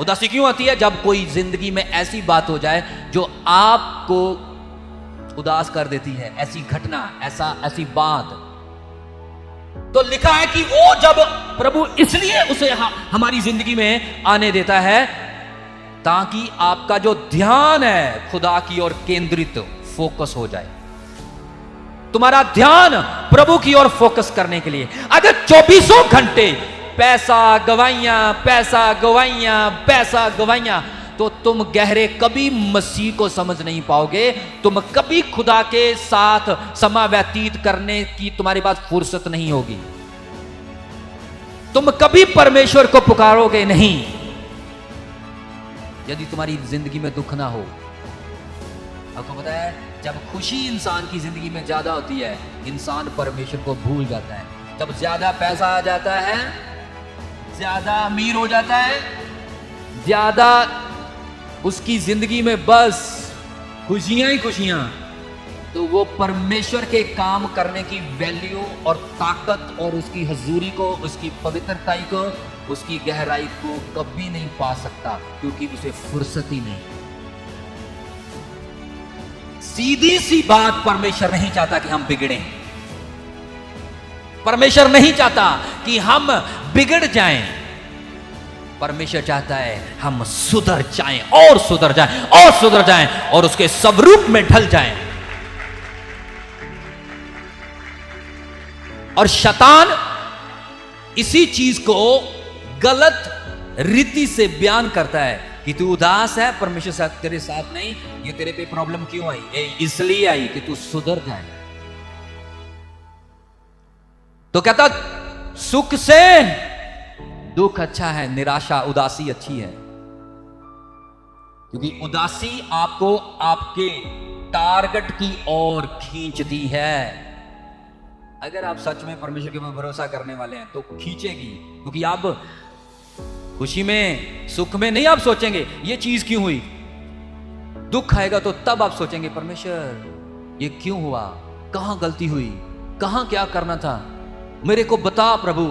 उदासी क्यों आती है? जब कोई जिंदगी में ऐसी बात हो जाए जो आपको उदास कर देती है, ऐसी घटना, ऐसी बात। तो लिखा है कि वो जब प्रभु इसलिए उसे हमारी जिंदगी में आने देता है ताकि आपका जो ध्यान है खुदा की ओर केंद्रित, फोकस हो जाए। तुम्हारा ध्यान प्रभु की ओर फोकस करने के लिए। अगर 24 घंटे पैसा गवाइया तो तुम गहरे कभी मसीह को समझ नहीं पाओगे। तुम कभी खुदा के साथ समय व्यतीत करने की तुम्हारे पास फुर्सत नहीं होगी। तुम कभी परमेश्वर को पुकारोगे नहीं यदि तुम्हारी जिंदगी में दुख ना हो। आपको पता है, जब खुशी इंसान की जिंदगी में ज्यादा होती है, इंसान परमेश्वर को भूल जाता है। जब ज्यादा पैसा आ जाता है, ज्यादा अमीर हो जाता है, ज्यादा उसकी जिंदगी में बस खुशियां ही खुशियां, तो वो परमेश्वर के काम करने की वैल्यू और ताकत और उसकी हजूरी को, उसकी पवित्रता को, उसकी गहराई को कभी नहीं पा सकता, क्योंकि उसे फुर्सत ही नहीं। सीधी सी बात, परमेश्वर नहीं चाहता कि हम बिगड़ें। परमेश्वर नहीं चाहता कि हम बिगड़ जाएं। परमेश्वर चाहता है हम सुधर जाएं और सुधर जाएं और सुधर जाएं और उसके स्वरूप में ढल जाएं। और शैतान इसी चीज को गलत रीति से बयान करता है कि तू उदास है, परमेश्वर तेरे साथ नहीं, ये तेरे पे प्रॉब्लम क्यों आई? इसलिए आई कि तू सुधर जाए। तो कहता सुख से दुख अच्छा है, निराशा, उदासी अच्छी है, क्योंकि उदासी आपको आपके टारगेट की ओर खींचती है। अगर आप सच में परमेश्वर के ऊपर भरोसा करने वाले हैं तो खींचेगी, क्योंकि आप खुशी में, सुख में नहीं आप सोचेंगे ये चीज क्यों हुई। दुख आएगा तो तब आप सोचेंगे परमेश्वर ये क्यों हुआ, कहां गलती हुई, कहां क्या करना था, मेरे को बता प्रभु,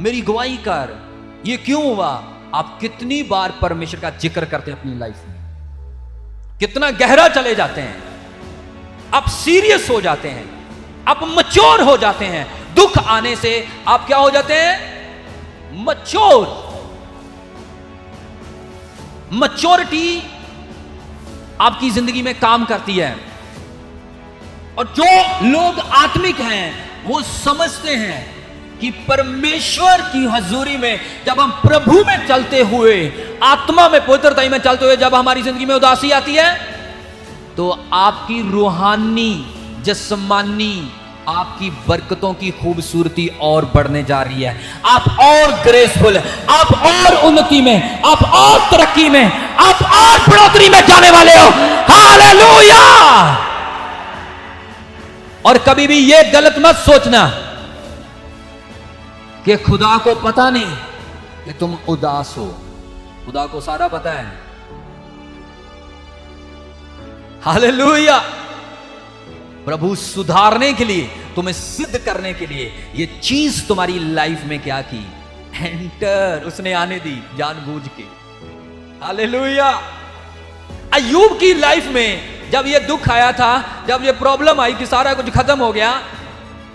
मेरी गवाही कर, ये क्यों हुआ। आप कितनी बार परमेश्वर का जिक्र करते हैं अपनी लाइफ में, कितना गहरा चले जाते हैं, आप सीरियस हो जाते हैं, आप मैच्योर हो जाते हैं। दुख आने से आप क्या हो जाते हैं? मैच्योर। मैच्योरिटी आपकी जिंदगी में काम करती है। और जो लोग आत्मिक हैं वो समझते हैं कि परमेश्वर की हजूरी में जब हम प्रभु में चलते हुए, आत्मा में, पवित्रता में चलते हुए जब हमारी जिंदगी में उदासी आती है तो आपकी रूहानी, जिस्मानी, आपकी बरकतों की खूबसूरती और बढ़ने जा रही है। आप और ग्रेसफुल, आप और उन्नति में, आप और तरक्की में, आप और बढ़ोतरी में जाने वाले हो। हालेलुया। और कभी भी ये गलत मत सोचना कि खुदा को पता नहीं कि तुम उदास हो। खुदा को सारा पता है। हालेलुया। प्रभु सुधारने के लिए, तुम्हें सिद्ध करने के लिए ये चीज तुम्हारी लाइफ में क्या की, एंटर उसने आने दी जानबूझ के। हालेलुया। अय्यूब की लाइफ में जब ये दुख आया था, जब ये प्रॉब्लम आई कि सारा कुछ खत्म हो गया,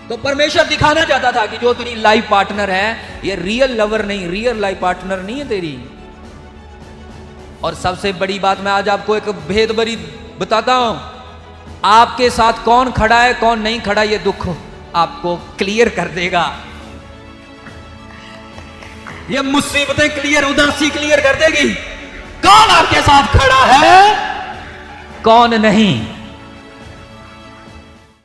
तो परमेश्वर दिखाना चाहता था कि जो तेरी लाइफ पार्टनर है ये रियल लवर नहीं, रियल लाइफ पार्टनर नहीं है तेरी। और सबसे बड़ी बात, मैं आज आपको एक भेद भरी बताता हूं, आपके साथ कौन खड़ा है कौन नहीं खड़ा ये दुख आपको क्लियर कर देगा। ये मुसीबतें क्लियर, उदासी क्लियर कर देगी कौन आपके साथ खड़ा है कौन नहीं।